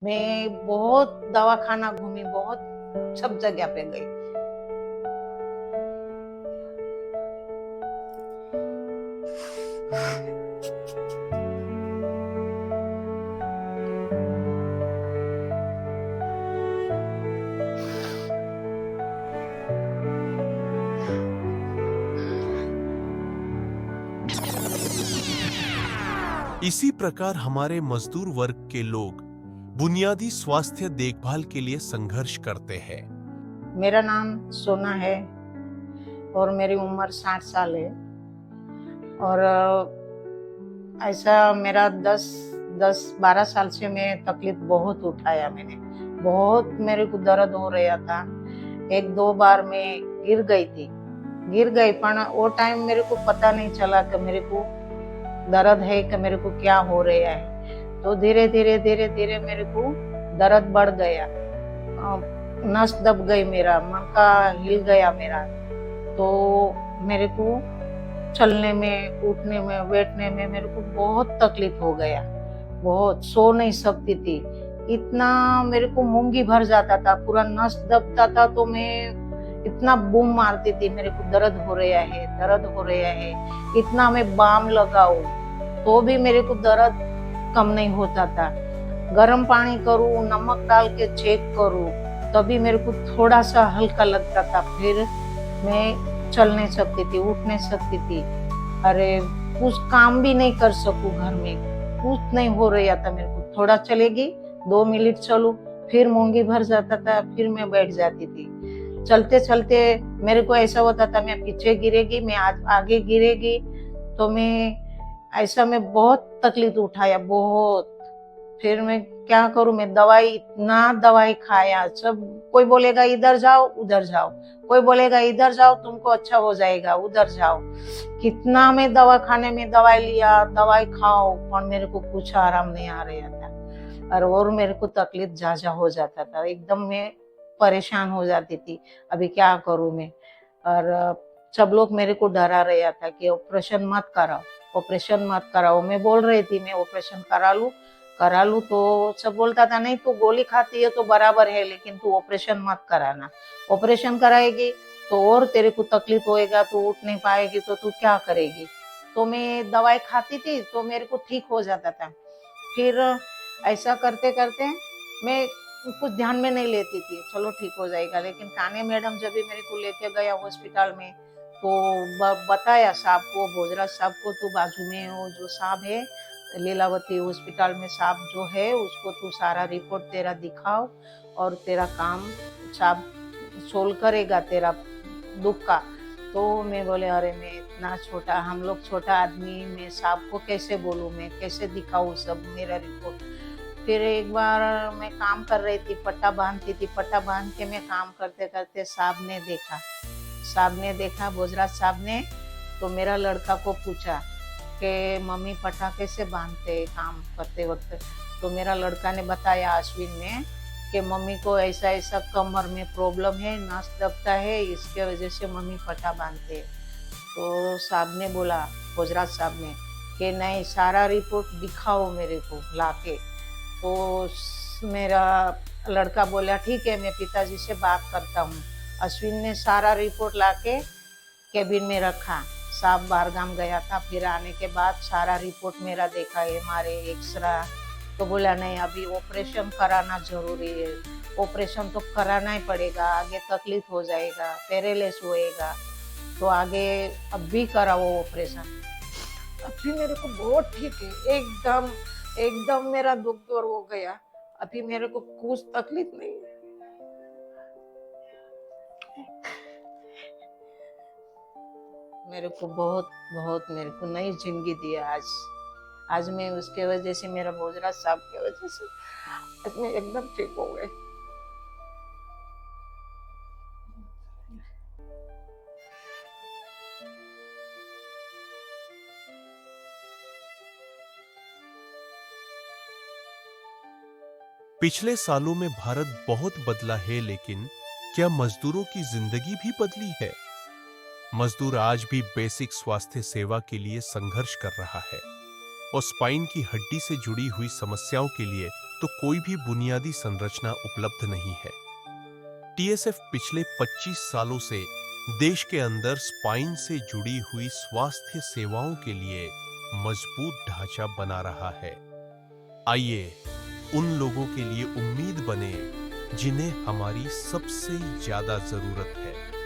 मैं बहुत दवाखाना घूमी, बहुत सब जगह पे गई। इसी प्रकार हमारे मजदूर वर्ग के लोग बुनियादी स्वास्थ्य देखभाल के लिए संघर्ष करते हैं। मेरा नाम सोना है और मेरी उम्र 60 साल है। और ऐसा मेरा 10-12 साल से मैं तकलीफ बहुत उठाया मैंने। बहुत मेरे को दर्द हो रहा था। 1-2 बार मैं गिर गई पर वो टाइम मेरे को पता नहीं चला कि मेरे को दर्द है कि मेरे को क्या हो रहा है। तो धीरे धीरे मेरे को दर्द बढ़ गया। नस दब गई, मेरा मणका हिल गया मेरा। तो मेरे को चलने में, उठने में, बैठने में मेरे को बहुत तकलीफ हो गया। बहुत सो नहीं सकती थी। इतना मेरे को मूंगी भर जाता था, पूरा नस दबता था। तो मैं इतना बूम मारती थी, मेरे को दर्द हो रहा है। इतना मैं बाम लगाऊं तो भी मेरे को दर्द कम नहीं होता था। गर्म पानी करूं, नमक डाल के चेक करूं, तभी मेरे को थोड़ा सा हल्का लगता था। फिर मैं चल नहीं सकती थी, उठ नहीं सकती थी। अरे कुछ काम भी नहीं कर सकूं, घर में कुछ नहीं हो रहा था मेरे को। थोड़ा चलेगी, 2 मिनट चलूं, फिर मूंगी भर जाता था, फिर मैं बैठ जाती थी। चलते चलते मेरे को ऐसा होता था, मैं पीछे गिरेगी, मैं आगे गिरेगी। तो मैं ऐसा में बहुत तकलीफ उठाया, बहुत। फिर मैं क्या करूं, मैं इतना दवाई खाया। सब कोई बोलेगा इधर जाओ उधर जाओ, कोई बोलेगा इधर जाओ तुमको अच्छा हो जाएगा, उधर जाओ। कितना मैं दवाखाने में दवाई लिया, दवाई खाओ, पर मेरे को कुछ आराम नहीं आ रहा था। और मेरे को तकलीफ ज्यादा हो जाता था, एकदम मैं परेशान हो जाती थी। अभी क्या करूं मैं। और सब लोग मेरे को डरा रहा था कि ऑपरेशन मत कराओ, ऑपरेशन मत कराओ। मैं बोल रही थी मैं ऑपरेशन करा लूं। तो सब बोलता था नहीं, तू गोली खाती है तो बराबर है, लेकिन तू ऑपरेशन मत कराना। ऑपरेशन कराएगी तो और तेरे को तकलीफ होएगा, तू उठ नहीं पाएगी तो तू क्या करेगी। तो मैं दवाई खाती थी तो मेरे को ठीक हो जाता था। फिर ऐसा करते करते मैं कुछ ध्यान में नहीं लेती थी, चलो ठीक हो जाएगा। लेकिन काने मैडम जब भी मेरे को लेके गया हॉस्पिटल में, तो बताया साहब को, भोजराज साहब को, तू बाजू में वो जो साहब है लीलावती हॉस्पिटल में, साहब जो है उसको तू सारा रिपोर्ट तेरा दिखाओ और तेरा काम साहब सोल्व करेगा तेरा दुख का। तो मैं बोले अरे मैं इतना छोटा, हम लोग छोटा आदमी, मैं साहब को कैसे बोलूँ, मैं कैसे दिखाऊँ सब मेरा रिपोर्ट। फिर एक बार मैं काम कर रही थी, पट्टा बांधती थी, पट्टा बांध के मैं काम करते करते साहब ने देखा, भोजराज साहब ने। तो मेरा लड़का को पूछा कि मम्मी पट्टा कैसे बांधते काम करते वक्त। तो मेरा लड़का ने बताया अश्विन ने कि मम्मी को ऐसा ऐसा कमर में प्रॉब्लम है, नस दबता है, इसके वजह से मम्मी पट्टा बांधते हैं। तो साहब ने बोला, भोजराज साहब ने, कि नहीं सारा रिपोर्ट दिखाओ मेरे को लाके। तो मेरा लड़का बोला ठीक है, मैं पिताजी से बात करता हूँ। अश्विन ने सारा रिपोर्ट लाके केबिन में रखा। साहब बाहरगाम गया था, फिर आने के बाद सारा रिपोर्ट मेरा देखा, एमआरआई, एक्सरा। तो बोला नहीं अभी ऑपरेशन कराना जरूरी है, ऑपरेशन तो कराना ही पड़ेगा, आगे तकलीफ हो जाएगा, पैरालिसिस होएगा, तो आगे अब भी कराओ ऑपरेशन। अभी मेरे को बहुत ठीक है, एकदम एकदम मेरा दुख दूर हो गया। अभी मेरे को कुछ तकलीफ नहीं है। मेरे को बहुत बहुत मेरे को नई जिंदगी दी है आज। आज मैं उसके वजह से, मेरा भोजराज साहब के वजह से आज मैं एकदम ठीक हो गई। पिछले सालों में भारत बहुत बदला है, लेकिन क्या मजदूरों की जिंदगी भी बदली है? मजदूर आज भी बेसिक स्वास्थ्य सेवा के लिए संघर्ष कर रहा है और स्पाइन की हड्डी से जुड़ी हुई समस्याओं के लिए तो कोई भी बुनियादी संरचना उपलब्ध नहीं है। टीएसएफ पिछले 25 सालों से देश के अंदर स्पाइन से जुड़ी हुई स्वास्थ्य सेवाओं के लिए मजबूत ढांचा बना रहा है। आइए उन लोगों के लिए उम्मीद बने जिन्हें हमारी सबसे ज्यादा जरूरत है।